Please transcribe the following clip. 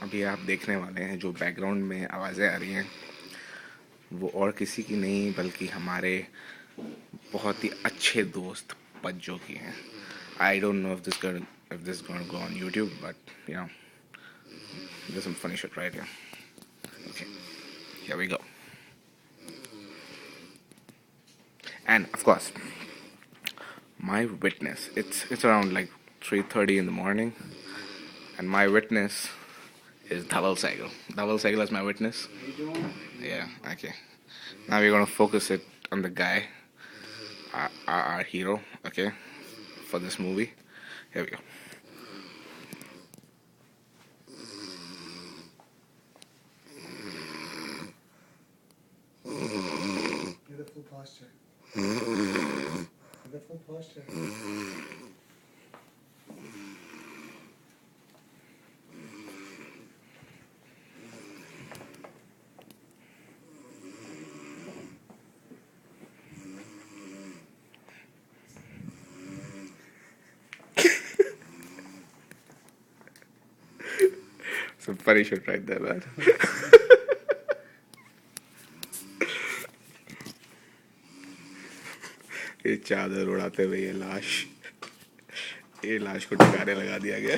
अभी आप देखने वाले हैं जो बैकग्राउंड में आवाज़ें आ रही हैं वो और किसी की नहीं बल्कि हमारे बहुत ही अच्छे दोस्त पज्जो की हैं. I don't know if this gonna go on YouTube, but you know, there's some funny shit right here. Okay, here we go. And of course, my witness. It's around like 3:30 in the morning, and my witness is Dhaval Saigal. Dhaval Saigal is my witness. Yeah. Okay. Now we're gonna focus it on the guy, our hero. Okay, for this movie. Here we go. Beautiful posture. Beautiful posture. Some funny shit right there, man. ये चादर उड़ाते हुए ये लाश को ठिकाने लगा दिया गया.